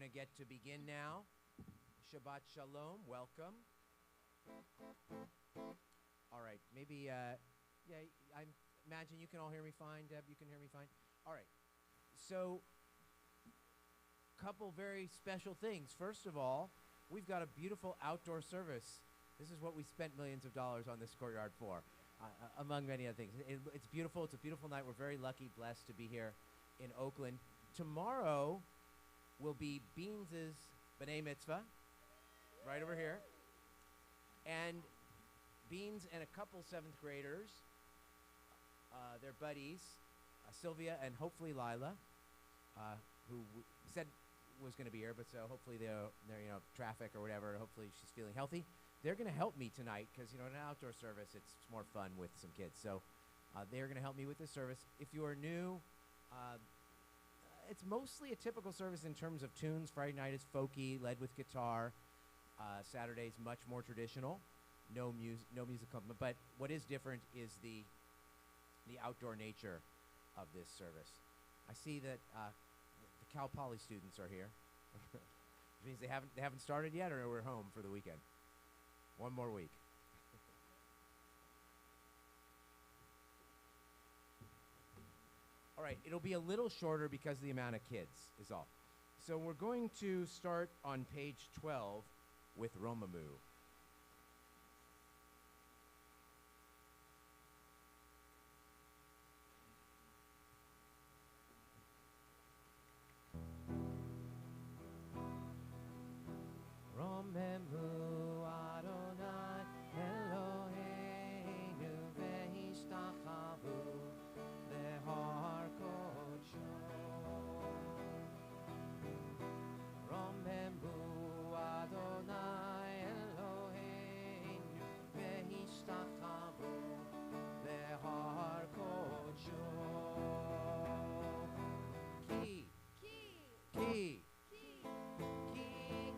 to get to begin now. Shabbat Shalom, welcome. All right, maybe, yeah, I imagine you can all hear me fine. Deb, you can hear me fine? All right, so couple very special things. First of all, we've got a beautiful outdoor service. This is what we spent millions of dollars on this courtyard for, among many other things. It's beautiful. It's a beautiful night. We're very lucky, blessed to be here in Oakland. Tomorrow will be Beans' B'nai Mitzvah, right over here. And Beans and a couple 7th graders, their buddies, Sylvia and hopefully Lila, who said was going to be here, but so hopefully they're traffic or whatever. Hopefully she's feeling healthy. They're going to help me tonight because in an outdoor service it's more fun with some kids. So they're going to help me with this service. If you are new, it's mostly a typical service in terms of tunes. Friday night is folky, led with guitar. Saturday's much more traditional, no music accompaniment. But what is different is the outdoor nature of this service. I see that the Cal Poly students are here, which means they haven't started yet, or we're home for the weekend. One more week. All right, it'll be a little shorter because of the amount of kids is all. So we're going to start on page 12 with Romamu. Romemu Adonai Eloheinu ve'ishtachavu lehar kodsho. Romemu Adonai Eloheinu ve'ishtachavu lehar kodsho. Ki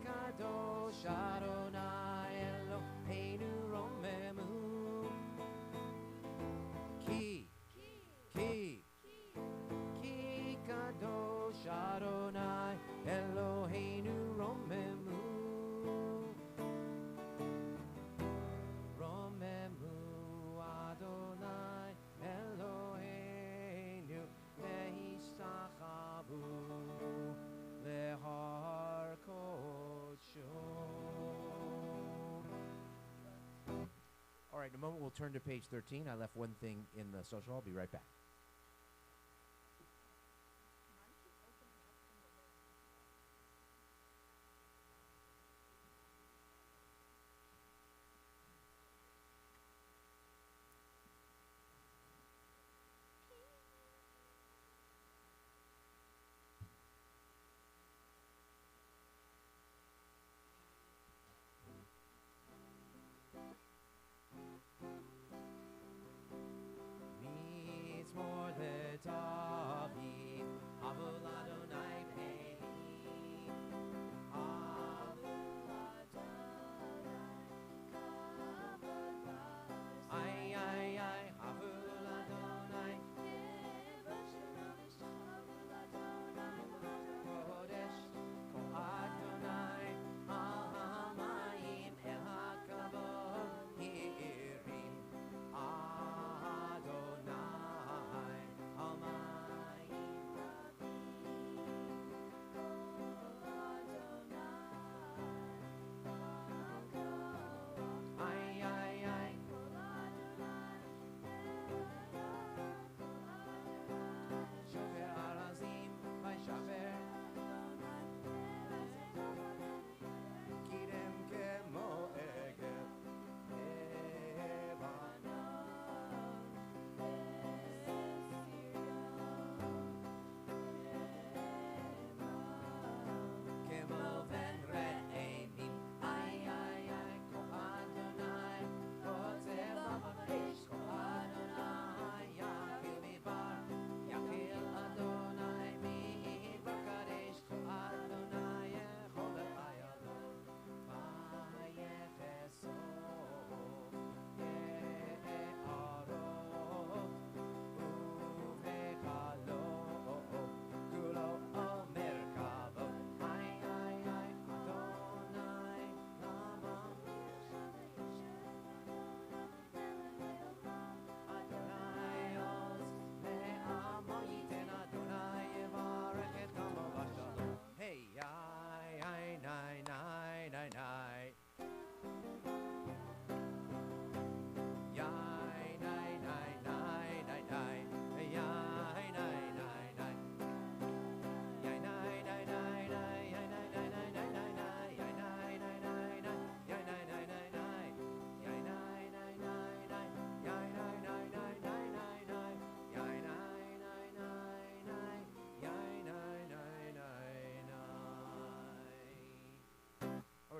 Kadosh Adonai Eloheinu Romemu. Ki Kadosh Adonai Eloheinu Romemu. Romemu Adonai Eloheinu ve'ishtachavu lehar kodsho. All right, in a moment we'll turn to page 13. I left one thing in the social. I'll be right back.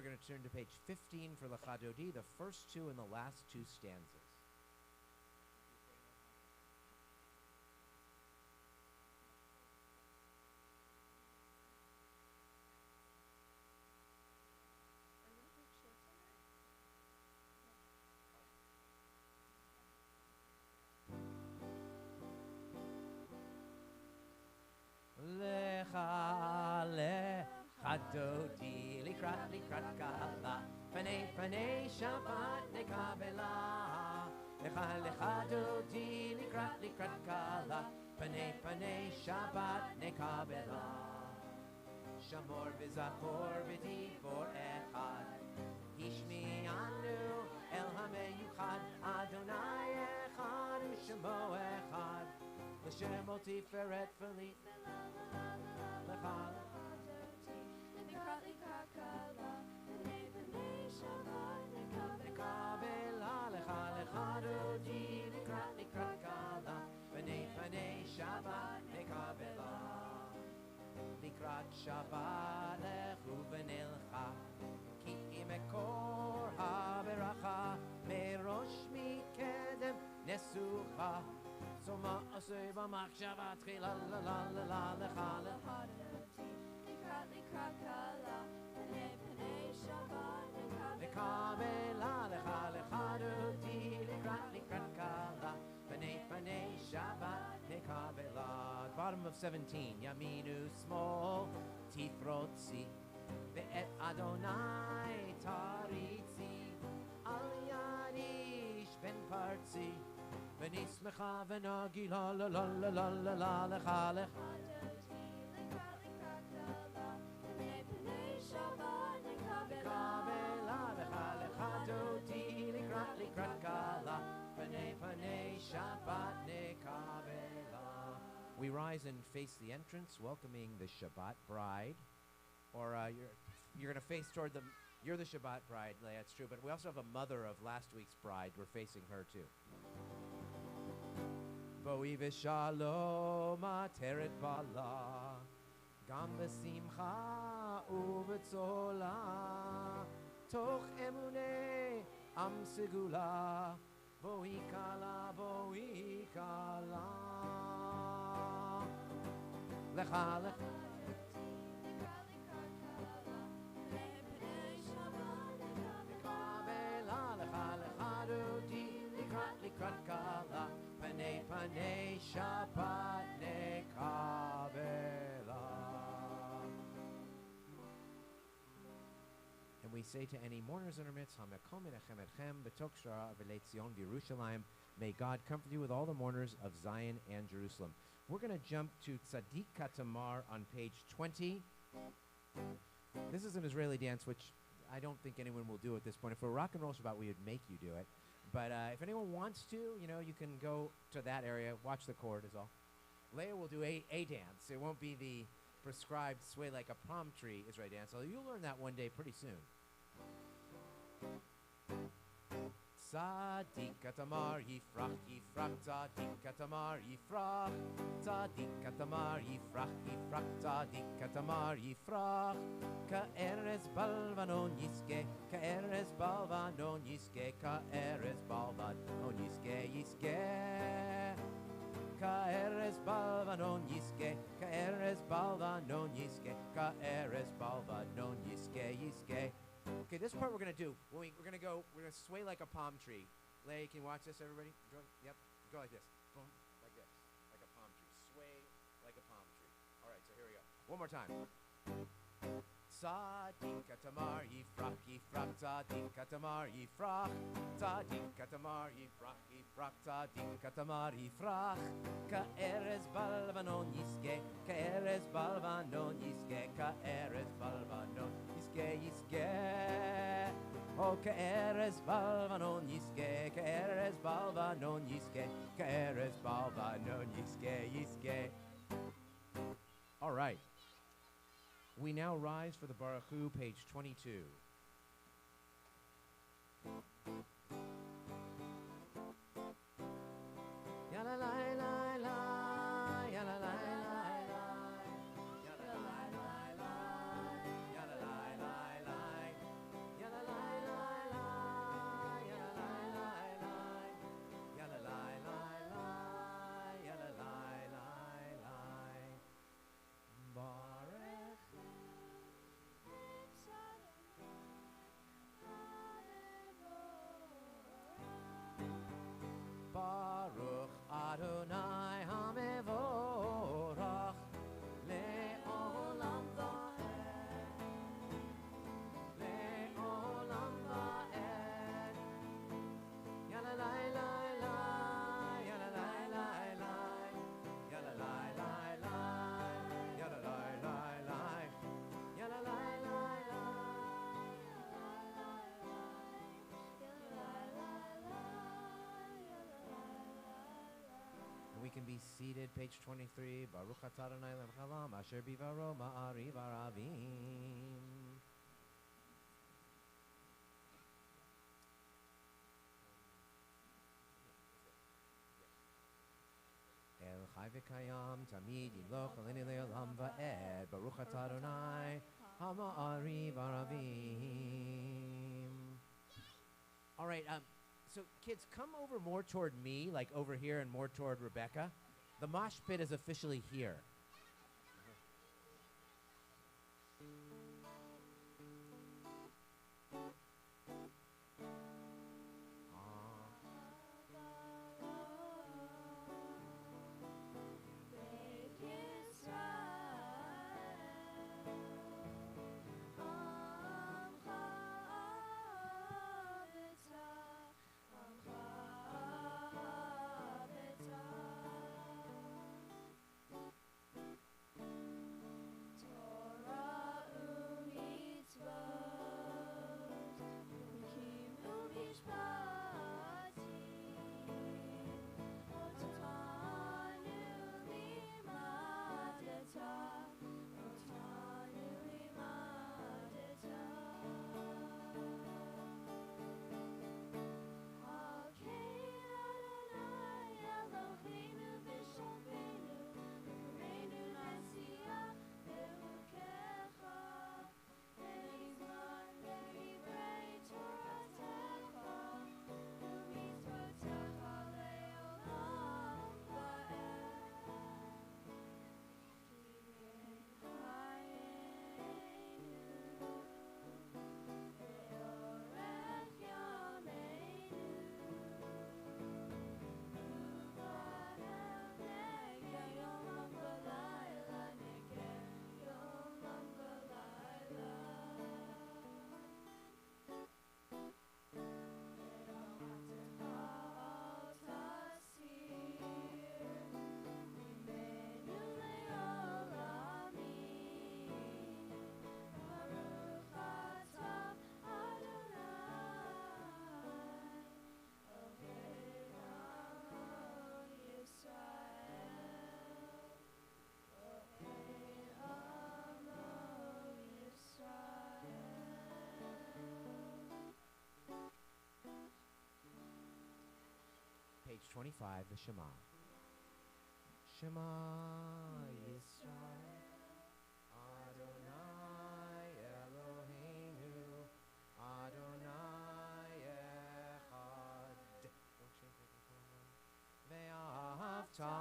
we're going to turn to page 15 for Lecha Dodi, the first two and the last two stanzas. Lecha lecha dodi likrat kala panei Shabbat nekabela. Lecha lecha dodi likrat kala panei Shabbat nekabela. Shamor v'zachor v'dibor echad Hishmi'anu el hameyuchad Adonai echad u'shemo echad L'shem ol tiferet v'li Likrat Shabbat lechu v'nilcha Ki imekor ha-beracha Merosh mikedem nesucha So ma'aseh b'machshava tchila la la la la lecha lecha Likrat kala Pnei Shabbat nekabela Lecha lecha dodi Likrat kala Pnei Shabbat nekabela. Bottom of 17. Yaminu small tifrotzi ve'et Adonai taritzi al yadish ben partzi v'nismecha v'nagi la la la la la la la lecha lecha nekabela lecha lecha dodi likrat kala Panei Shabbat nekabela. We rise and face the entrance, welcoming the Shabbat bride. Or you're going to face toward them. You're the Shabbat bride, Leah, it's true. But we also have a mother of last week's bride. We're facing her too. Boi v'shalom ateret bala Gam v'simcha u'v'tzola Toch emunei am segula Boi kala Lecha lecha nekabela lecha lecha dodi likrat kala panei Shabbat nekabela. And we say to any mourners in our midst, Hamekom enechem etchem b'tok shara v'lei Tzion v'Yerushalayim. May God comfort you with all the mourners of Zion and Jerusalem. We're going to jump to Tzadik Katamar on page 20. This is an Israeli dance, which I don't think anyone will do at this point. If we're rock and roll Shabbat, we would make you do it. But if anyone wants to, you can go to that area, watch the chord is all. Leah will do a dance. It won't be the prescribed sway like a palm tree Israeli dance, although you'll learn that one day pretty soon. Tzadik katamar yifrach, tzadik katamar yifrach, tzadik katamar yifrach, tzadik katamar yifrach. Ka'eres balvanon yiske, ka'eres balvanon yiske, ka'eres balvanon yiske. Ka'eres balvanon yiske, ka'eres balvanon yiske, ka'eres balvanon yiske. Okay, this part we're going to do. We're going to sway like a palm tree. Leah, can you watch this, everybody? Yep, go like this. Boom, like this, like a palm tree. Sway like a palm tree. All right, so here we go. One more time. Tzadik katamar yifrach, tzadik katamar yifrach, tzadik katamar yifrach, tzadik katamar yifrach. Ka'eres balvanon yiske, ka'eres balvanon yiske, ka'eres balvanon yiske. Oh, ka'eres balvanon yiske, ka'eres balvanon yiske, ka'eres balvanon yiske. All right. We now rise for the Baruch Hu, page 22. can be seated. Page 23. Baruch atah Adonai le'olam asher bivaro ma'ariv aravim. El chai v'kayam tamid yimloch aleni le'olam va'ed. Baruch atah Adonai ha'ma'ariv aravim. All right, so kids, come over more toward me, like over here, and more toward Rebecca. The mosh pit is officially here. Page 25, the Shema. Shema Yisrael, Adonai Eloheinu, Adonai Echad. Don't change it. Ve'ahavta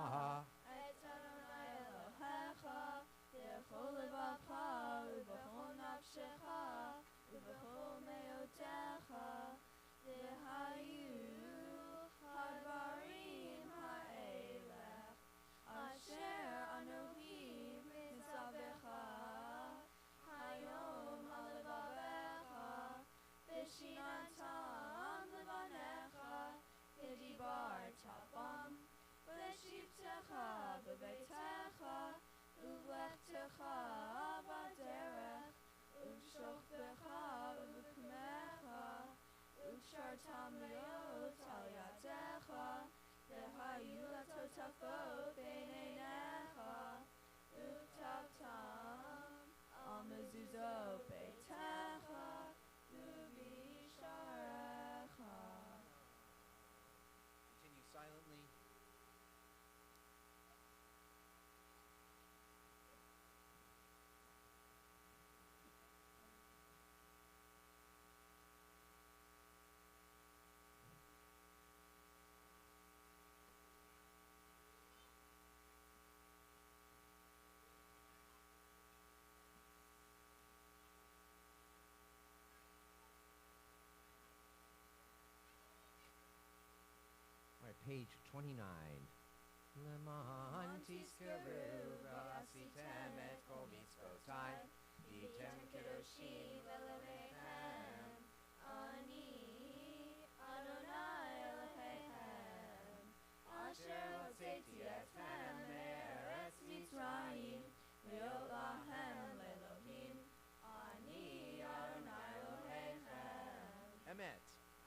את אדוני אלוהיך בכל לבבך ובכל נפשך ובכל מאודך והיו הדברים האלה אשר אנוכי מצווך היום על לבביך ושיננתם לבניך ודיברת בם ולשבתך בביתך ובלכתך בדרך ובשוכבך ובקומך וקשרתם להיות על ידיך והיו לטוטפות בין עיניך וכתבתם על מזוזות ביתך ובשעריך. Continue silently. All right, page 29. למען תזכרו ועשיתם את כל מצוותיי, הייתם קדושים בלבביכם, אני אדוני אלוהיכם, אשר הוצאתי אתכם מארץ מצרים, להיות להם לאלוהים, אני אדוני אלוהיכם. אמת.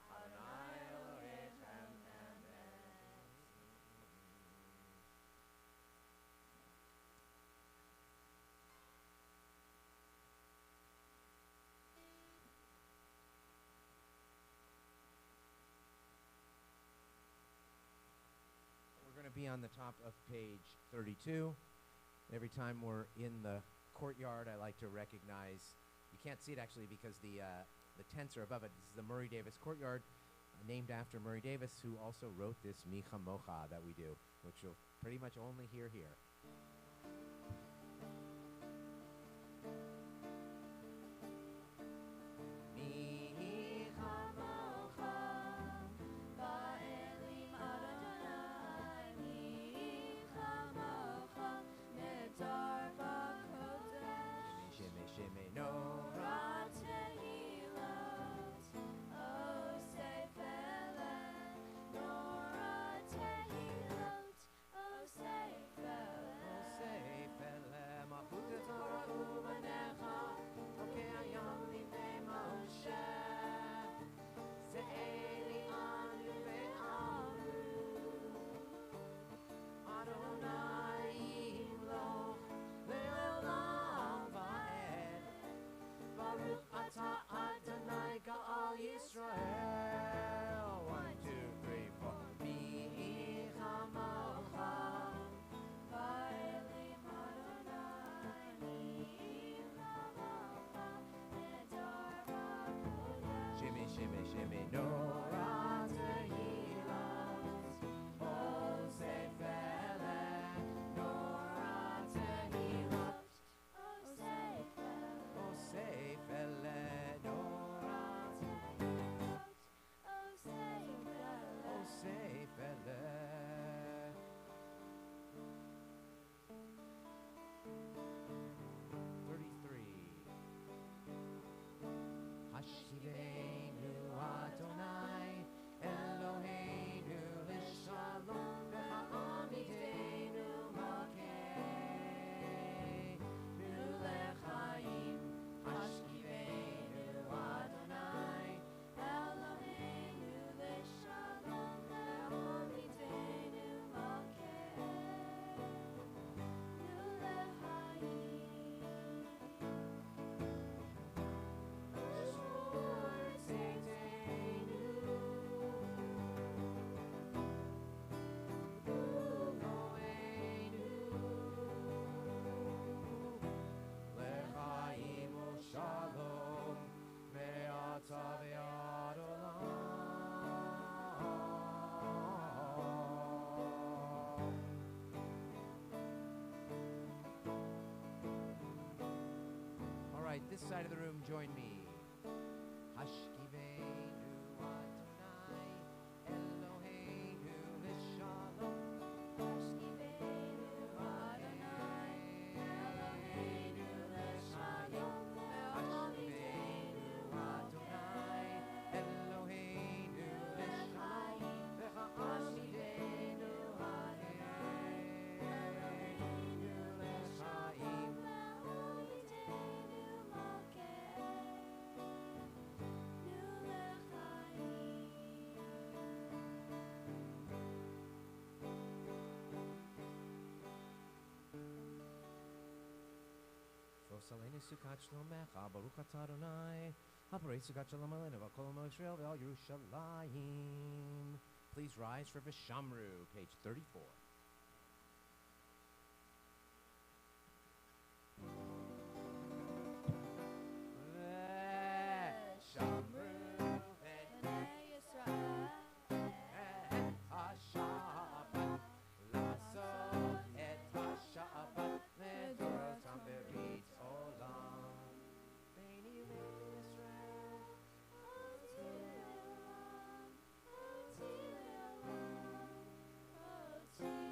אדוני אלוהיכם אמת. be on the top of page 32. Every time we're in the courtyard, I like to recognize, you can't see it actually because the tents are above it. This is the Murray Davis Courtyard, named after Murray Davis, who also wrote this Micha Mocha that we do, which you'll pretty much only hear here. All right, this side of the room, join me. Hashkiveinu Adonai, Eloheinu Lishalom. Hashkiveinu Adonai, Eloheinu Leshalom. Hashkiveinu Adonai, Eloheinu Lishalom. Hashkiveinu Adonai, Eloheinu Leshalom. Saleni Sukkot Shlomecha, Baruch Atah Adonai, Haparei Sukkot Shalom Aleinu, V'Kol Amo Yisrael, V'Al Yerushalayim. Please rise for Vishamru, page 34. Oti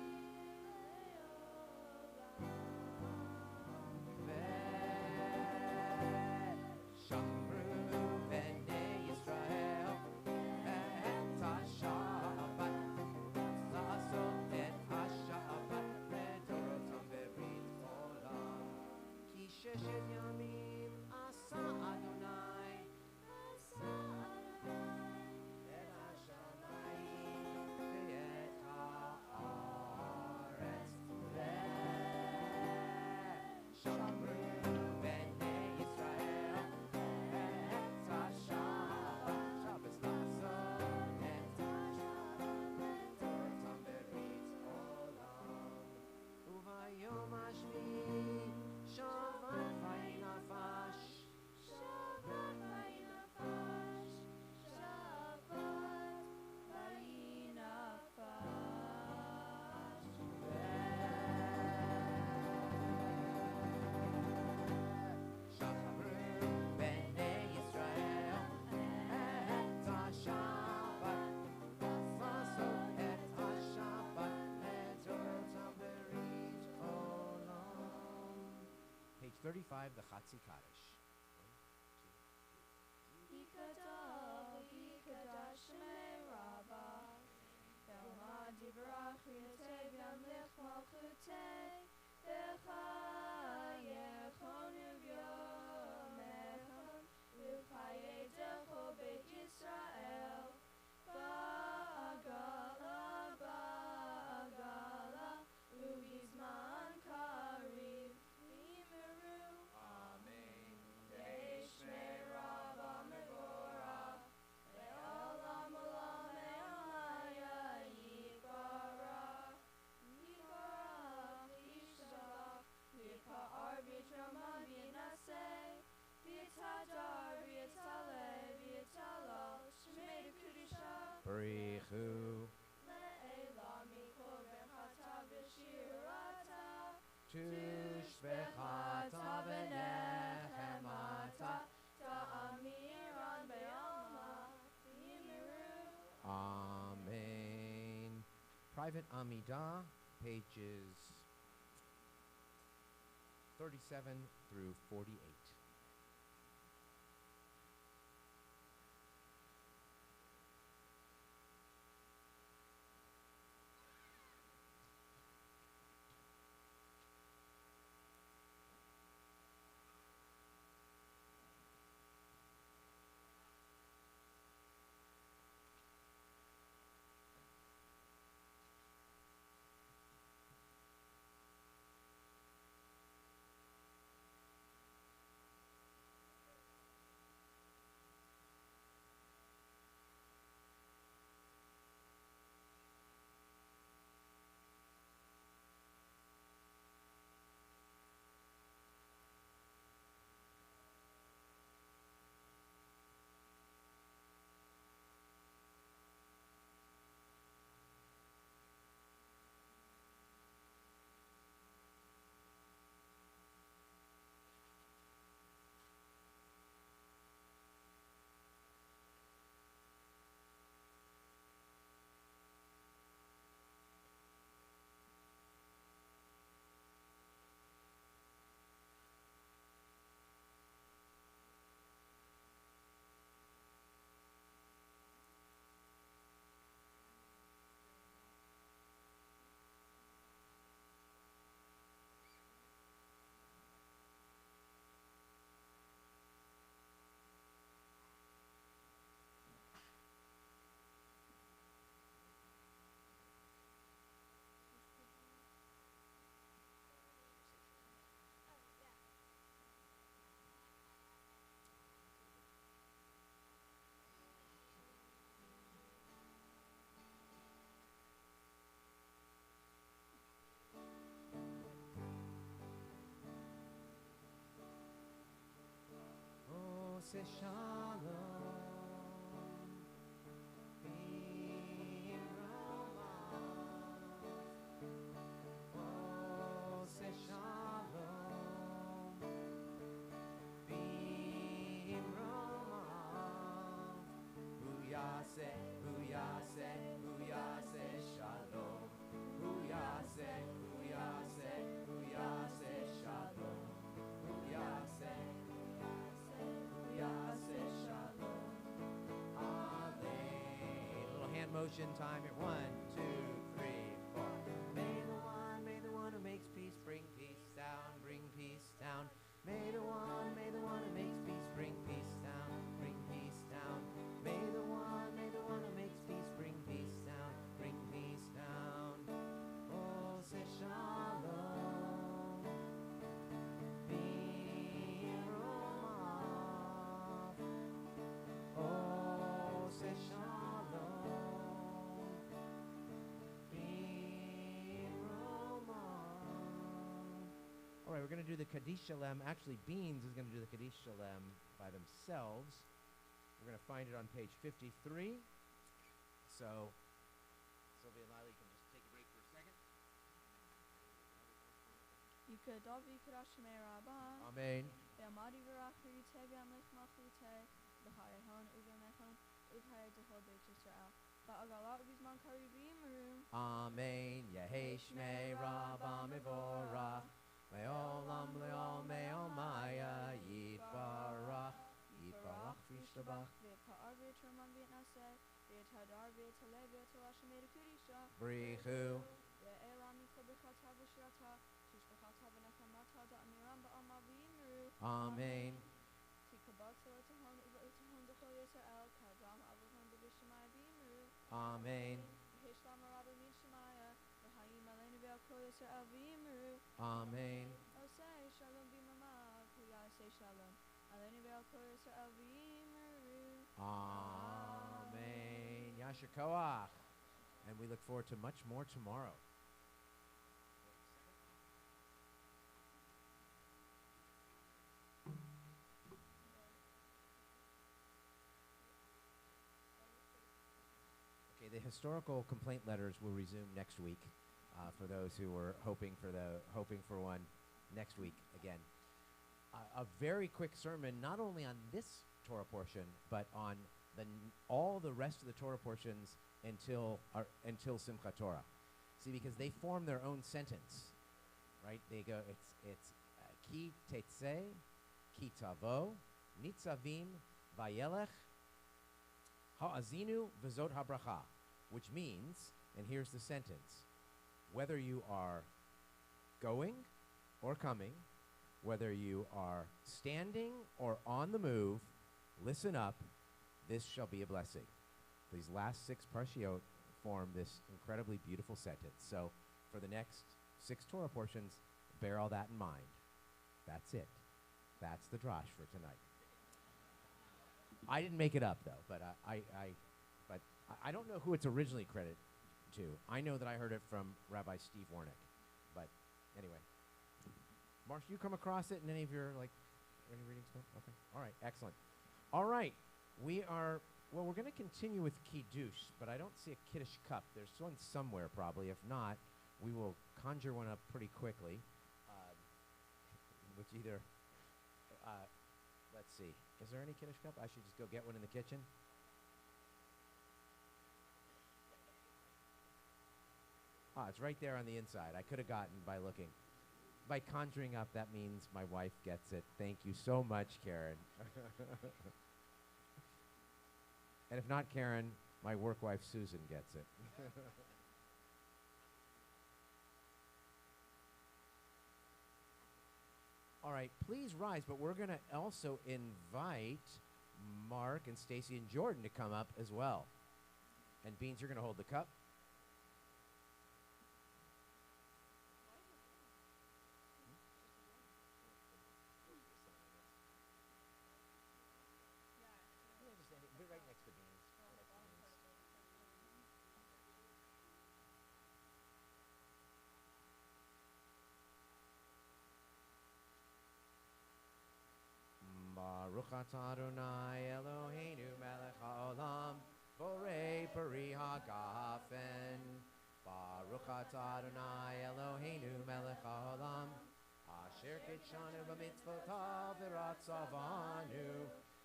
35, the Chatzi Kaddish. Yikadav, Yikadav, Shemei Rabbah. Yalma divrach yotei v'yamlich malchutei. V'chayechon uvyomechon. V'chayedecho beit Yisrael. Ba'agala, ba'agala. Ubizman kariv v'yimeru. Amen. Shmei Rabbah mevorach. Le'olam olam le'olaya yibarach. Yibarach v'yishalach. V'yipa'ar v'yitraman v'yinaseh. V'yitadar v'yitaleh v'yitalal. Shmei Kedusha. Barichu. Le'elah mikol v'chata v'shirata. Tushbechata v'nechemata. Ta'amiran be'alma v'yimeru. Amen. Private Amidah, pages 37 through 48. say shalom. Oh, say shalom. Booyase, booyase, booyase, shalom. Booyase, booyase, booyase, shalom. Booyase, booyase, shalom. Amen. Little hand motion time here. 1, 2, 3, 4. May the one who makes peace bring peace down, bring peace down. May the one who makes peace bring peace down, bring peace down. May the one who makes peace bring peace down, bring peace down. Oh, say shalom. Biromah. Oh, say shalom. Biromah. All right, we're going to do the Kaddish Shalem. Actually, Beans is going to do the Kaddish Shalem by themselves. We're going to find it on page 53. So, Sylvia and Lila, you can just take a break for a second. Yikadav Yikadav Shemei Rabbah. Amen. Ve'amadi v'rach v'yiteh v'yamlich malchuteh. V'chayehon uv'yamechon uv'chayedecho beit Yisrael. Ba'agala uv'zman kari v'yimeru. Amen. Yehei Shmei Rabbah Mevorach. Le'olam le'ol me'ol maya yitbarach, yitbarach v'yishtabach. V'pa'ar v'yitraman v'yitnaseh, v'yitadar v'yitaleh v'yitawashim v'yidakudisha. Brichu. Ve'elam yitcha b'chata v'shirata, tishbachata v'nechamata da'amiram ba'alma v'yimru. Amen. Tikabatso etahon uva'utahon b'chol Yisrael, ka'adam avahon b'vishemaya v'yimru. Amen. V'hishlam rabba v'yishemaya, v'hayim aleinu ve'al kol Yisrael v'yimru. Amen. Osei shalom b'mamav, say shalom. Aleinu ve'al kol Yisrael v'yimru. Amen. Yasher Koach. And we look forward to much more tomorrow. Okay, the historical complaint letters will resume next week. For those who were hoping for one next week again. A very quick sermon, not only on this Torah portion, but on all the rest of the Torah portions until Simchat Torah. See, because they form their own sentence, right? They go, it's ki tetzeh, ki tavo, nitzavim, vayelech, ha'azinu, v'zot habracha, which means, and here's the sentence, whether you are going or coming, whether you are standing or on the move, listen up, this shall be a blessing. These last 6 parshiot form this incredibly beautiful sentence. So for the next 6 Torah portions, bear all that in mind. That's it. That's the drash for tonight. I didn't make it up, though, but I don't know who it's originally credited to. I know that I heard it from Rabbi Steve Warnick, but anyway. Marsh, you come across it in any of your, any readings? No? Okay. All right. Excellent. All right. We're going to continue with Kiddush, but I don't see a Kiddush cup. There's one somewhere probably. If not, we will conjure one up pretty quickly. Which either, let's see. Is there any Kiddush cup? I should just go get one in the kitchen. It's right there on the inside. I could have gotten by looking. By conjuring up, that means my wife gets it. Thank you so much, Karen. And if not Karen, my work wife, Susan, gets it. All right, please rise, but we're going to also invite Mark and Stacy and Jordan to come up as well. And Beans, you're going to hold the cup. Right next to Beans. Baruch atah Adonai Eloheinu melech haolam borei peri hagafen. Baruch atah Adonai Eloheinu melech haolam asher kitshanu b'mitzvotav v'ratzavanu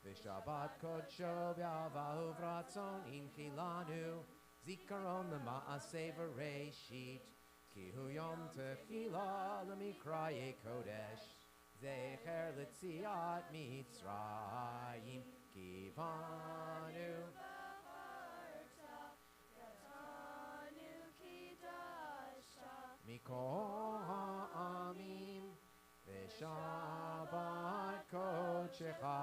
v'shabbat kodsho b'avahu v'ratzon inchilanu zikaron l'ma'aseh v'reishit ki hu yom techila l'mikraye kodesh zecher l'tziat mitzrayim kivanu mikol ha'amim v'shabbat kodshecha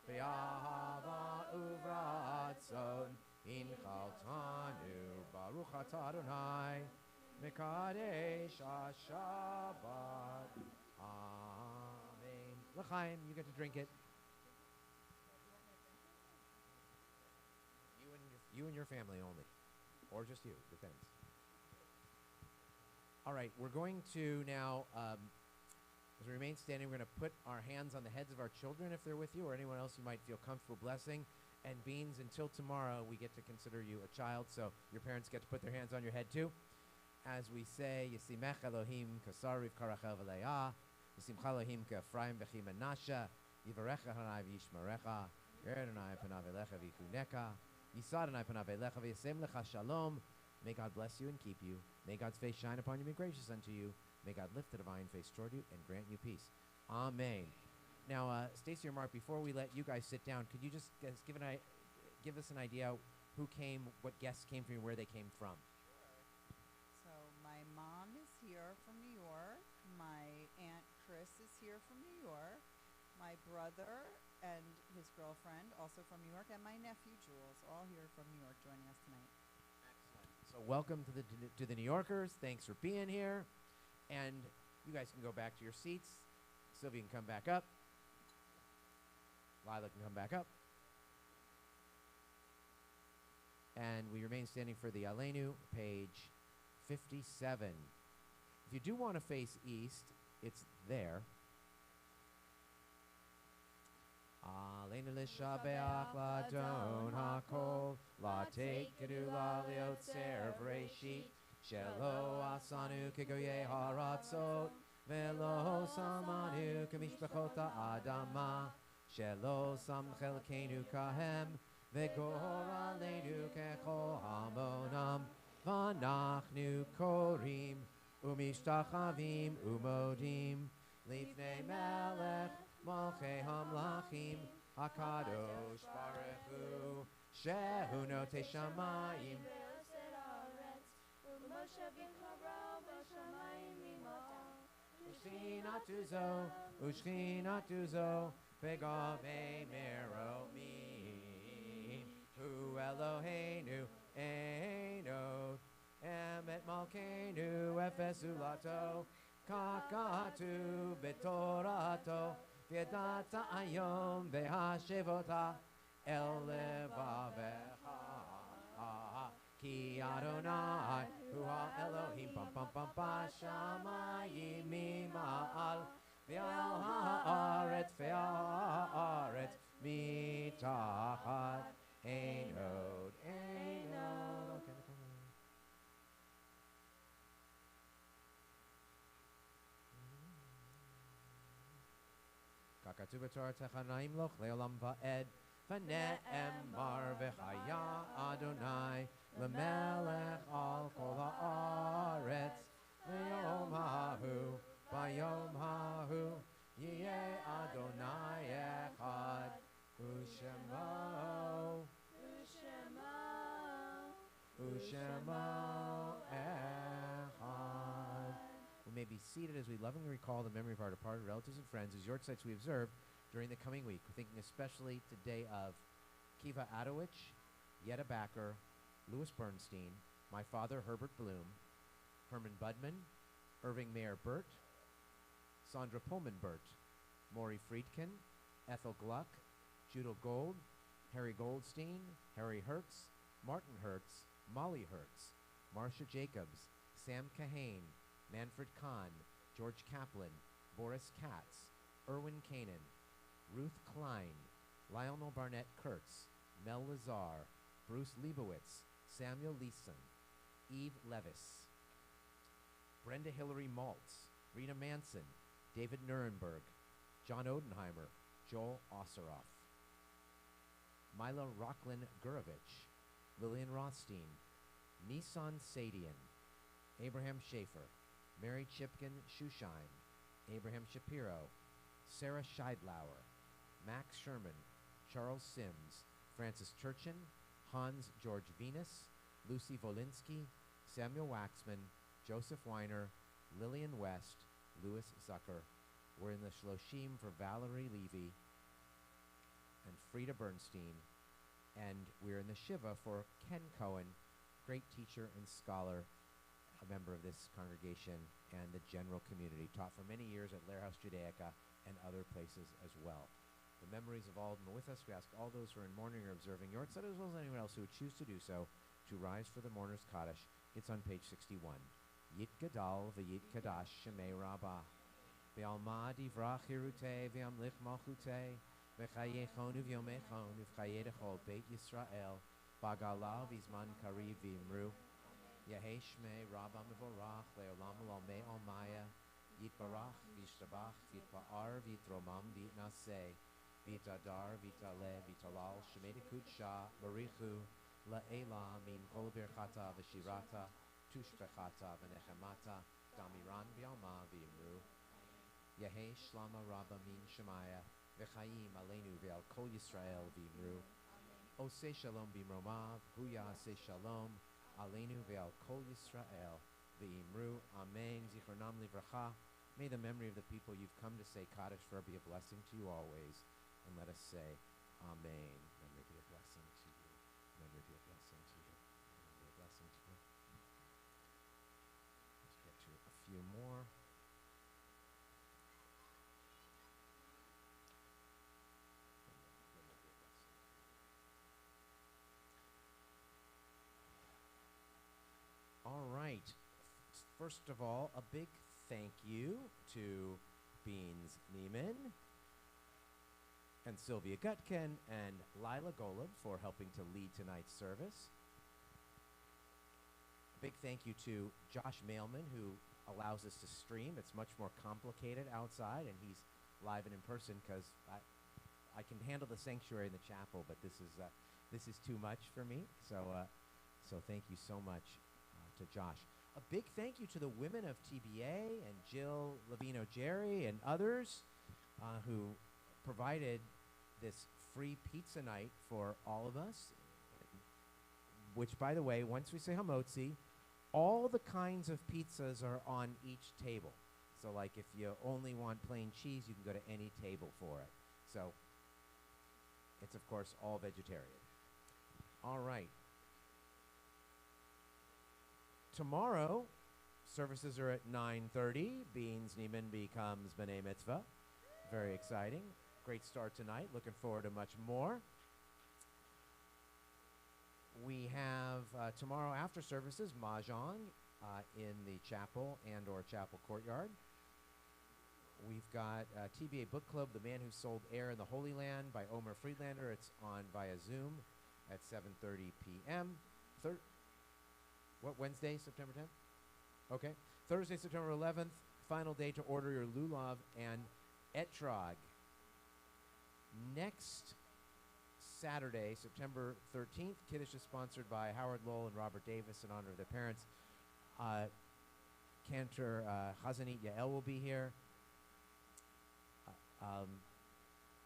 v'yahava uvratzon inchaltanu baruch atah Adonai mekadesh ha-shabbat. Amen. L'chaim, you get to drink it. You and your family only, or just you, depends. All right, we're going to now, as we remain standing, we're going to put our hands on the heads of our children if they're with you, or anyone else you might feel comfortable blessing. And Beans, until tomorrow, we get to consider you a child, so your parents get to put their hands on your head too. As we say, Yisimech Elohim kasariv karachel v'leah, Yisimcha Elohim ka'Ephraim v'chi Menashe, Yivarecha Adonai v'yishmerecha, Yer Adonai panav elecha v'yichuneka, Yisa Adonai panav elecha v'yasem lecha shalom. May God bless you and keep you. May God's face shine upon you and be gracious unto you. May God lift the divine face toward you and grant you peace. Amen. Now, Stacy or Mark, before we let you guys sit down, could you just give us an idea who came, what guests came from, where they came from? So my mom is here from New York. My Aunt Chris is here from New York. My brother and his girlfriend, also from New York, and my nephew Jules, all here from New York, joining us tonight. Excellent. So welcome to the New Yorkers. Thanks for being here. And you guys can go back to your seats. Sylvia can come back up. Lila can come back up. And we remain standing for the Aleinu, page 57. If you do want to face east, it's there. Aleinu l'shabeach l'adon hakol, la'tekedu la'liotzer v'reishit, shelo asanu kegoyei haratzot, velo samanu kemishpachot ha'adama, shelo sam chelkeinu kahem, v'gor aleinu kechol hamonam, v'anachnu korim, umishtachavim umodim, lifnei melech, Malchei Hamlachim, Hakadosh Baruch Hu, Shehu Notei Shamayim, Ushchinatu zo, Begavei Meromim, Hu Eloheinu, Einod, Emet Malkeinu, Efes Ulato, Kakatu Betorato, V'yadata ayom v'hashevota el levavecha ki Adonai hu ha'Elohim pam pam pam b'shamayim mima'al v'al ha'aretz mitachat einod. Kakatu b'torah techanaim loch le'olam va'ed v'ne'emar v'chaya Adonai l'melech al kol ha'aretz v'yom ha'hu b'yom ha'hu yeh Adonai echad u'shemo echad. We may be seated as we lovingly recall the memory of our departed relatives and friends whose yortzites we observed during the coming week. We're thinking especially today of Kiva Adowich, Yetta Backer, Louis Bernstein, my father Herbert Bloom, Herman Budman, Irving Mayer Burt, Sandra Pullman Burt, Maury Friedkin, Ethel Gluck, Judel Gold, Harry Goldstein, Harry Hertz, Martin Hertz, Molly Hertz, Marcia Jacobs, Sam Kahane, Manfred Kahn, George Kaplan, Boris Katz, Erwin Kanan, Ruth Klein, Lionel Barnett Kurtz, Mel Lazar, Bruce Leibowitz, Samuel Leeson, Eve Levis, Brenda Hillary Maltz, Rita Manson, David Nuremberg, John Odenheimer, Joel Osseroff, Mila Rocklin Gurovich, Lillian Rothstein, Nissan Sadian, Abraham Schaefer, Mary Chipkin Schushine, Abraham Shapiro, Sarah Scheidlauer, Max Sherman, Charles Sims, Francis Turchin, Hans George Venus, Lucy Volinsky, Samuel Waxman, Joseph Weiner, Lillian West, Louis Zucker. We're in the Shloshim for Valerie Levy and Frida Bernstein, and we're in the Shiva for Ken Cohen, great teacher and scholar, a member of this congregation and the general community, taught for many years at Lehrhaus Judaica and other places as well. The memories of all of them are with us. We ask all those who are in mourning or observing Yortzeit, as well as anyone else who would choose to do so, to rise for the mourner's Kaddish. It's on page 61. Yit Gadal v'yit Kadash Shemei Rabbah v'alma divrach hirutei v'amlich malchutei v'chayechon uv'yomechon uv'chayedechol Beit Yisrael v'agala v'zman kariv v'imru Yehei Shmei Rabbah Mevorach le'olam l'almei almaya Yitbarach v'yishtabach v'yitpa'ar v'yitromam v'yitnaseh v'yitadar v'yitaleh v'yitalal Shemei Dekudsha Barichu La'ela min kol birchata v'shirata tushbechata v'nechemata Damiran Bialma Vimru. Yehe Shlama Rabba Min Shemaya. V'chaim Aleinu Ve'al Kol Yisrael Vimru. Ose Shalom Bimromav. Huya Se Shalom. Aleinu Ve'al Kol Yisrael Vimru. Amen. Zichronam Livracha. May the memory of the people you've come to say Kaddish for be a blessing to you always. And let us say, Amen. Memory be a blessing to you. Memory be a blessing to you. Memory be a blessing to you. Let's get to a few more. Memory be a blessing to you. All right. First of all, a big thank you to Beans Neiman and Sylvia Gutkin and Lila Golub for helping to lead tonight's service. A big thank you to Josh Mailman, who allows us to stream. It's much more complicated outside, and he's live and in person because I can handle the sanctuary in the chapel, but this is too much for me. So thank you so much to Josh. A big thank you to the women of TBA and Jill Lavino Jerry and others who provided this free pizza night for all of us, which, by the way, once we say hamotzi, all the kinds of pizzas are on each table. So, like, if you only want plain cheese, you can go to any table for it. So, it's, of course, all vegetarian. All right. Tomorrow, services are at 9:30. Beans Neiman becomes B'nai Mitzvah. Very exciting. Great start tonight. Looking forward to much more. We have tomorrow after services, Mahjong in the chapel and or chapel courtyard. We've got TBA Book Club, The Man Who Sold Air in the Holy Land by Omer Friedlander. It's on via Zoom at 7:30 p.m. What, Wednesday, September 10th? Okay. Thursday, September 11th, final day to order your lulav and etrog. Next Saturday, September 13th, Kiddush is sponsored by Howard Lowell and Robert Davis in honor of their parents. Cantor Chazanit Yael will be here.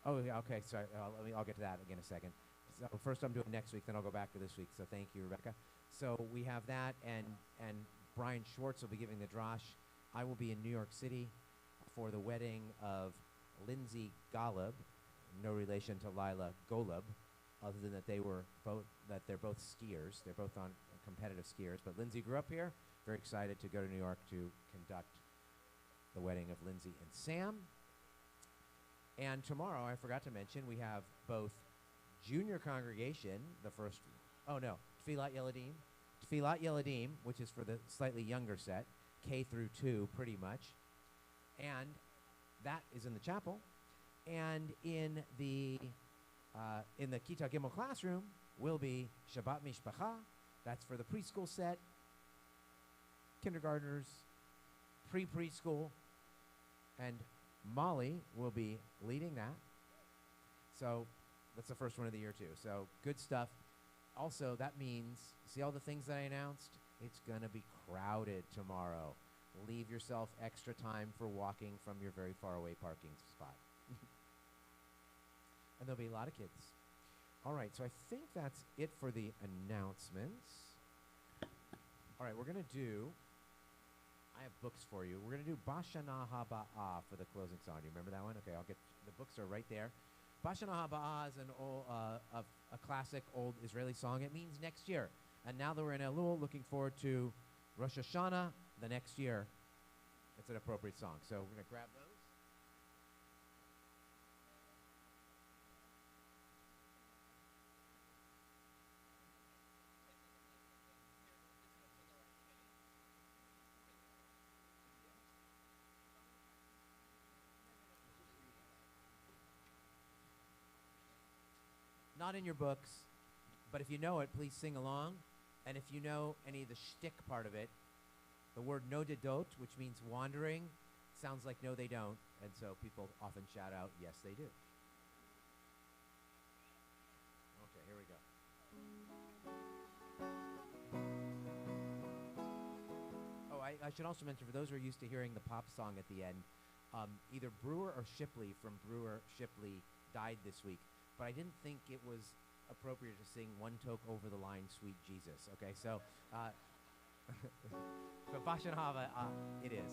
Oh, yeah, okay, sorry. I'll get to that again in a second. So first I'm doing next week, then I'll go back to this week. So thank you, Rebecca. So we have that, and Brian Schwartz will be giving the drash. I will be in New York City for the wedding of Lindsay Golub, no relation to Lila Golub, other than that they're both skiers. They're both on competitive skiers. But Lindsay grew up here. Very excited to go to New York to conduct the wedding of Lindsay and Sam. And tomorrow, I forgot to mention, we have both junior congregation, Tfilat Yeladim, which is for the slightly younger set, K through 2 pretty much. And that is in the chapel. And in the Kita Gimel classroom will be Shabbat Mishpacha. That's for the preschool set, kindergartners, preschool, and Molly will be leading that. So that's the first one of the year too. So good stuff. Also, that means, see all the things that I announced? It's going to be crowded tomorrow. Leave yourself extra time for walking from your very far away parking spot. And there'll be a lot of kids. All right, so I think that's it for the announcements. All right, we're going to do, I have books for you. We're going to do Bashana Haba'ah for the closing song. Do you remember that one? Okay, the books are right there. Bashana Haba'ah is a classic old Israeli song. It means next year. And now that we're in Elul, looking forward to Rosh Hashanah the next year. It's an appropriate song. So we're going to grab those. Not in your books, but if you know it, please sing along. And if you know any of the shtick part of it, the word no de dot, which means wandering, sounds like no they don't. And so people often shout out, yes they do. Okay, here we go. Oh, I should also mention, for those who are used to hearing the pop song at the end, either Brewer or Shipley from Brewer Shipley died this week, but I didn't think it was appropriate to sing One Toke Over the Line, Sweet Jesus. Okay, so so Fashion Hava, it is.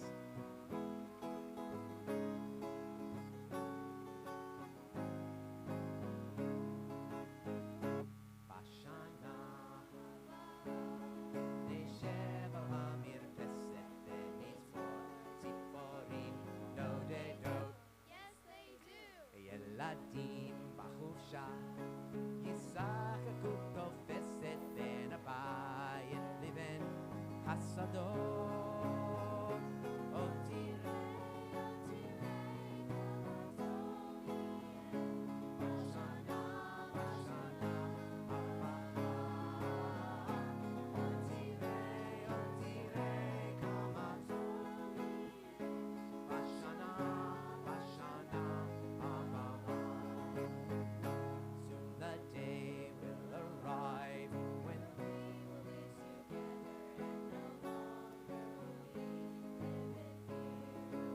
Yes, they do. ילדים בחופשה ישחקו תופסת בין הבית לבין השדות. עוד תראה, עוד תראה בשנה, בשנה הבאה. עוד תראה כמה טוב בשנה, בשנה הבאה. Soon the day will arrive when we will be together and no longer will we live in fear.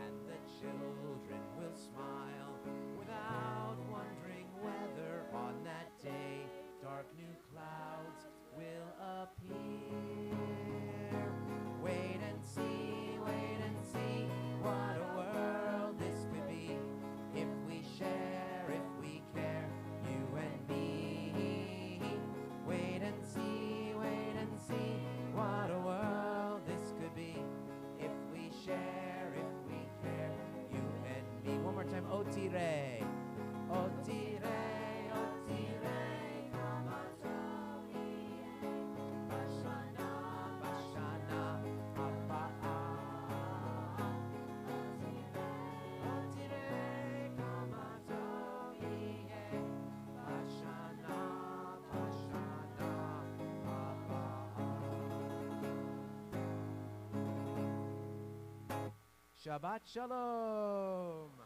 And the children will smile without wondering whether on that day dark new clouds will appear. Wait and see what a world this could be if we share, if we care, you and me. Wait and see what a world this could be if we share, if we care, you and me. One more time, Otire, Otire, Otire, kama tohi, bashana, bashana, abaa. Otire, kama tohi, bashana, bashana, abaa. Shabbat Shalom.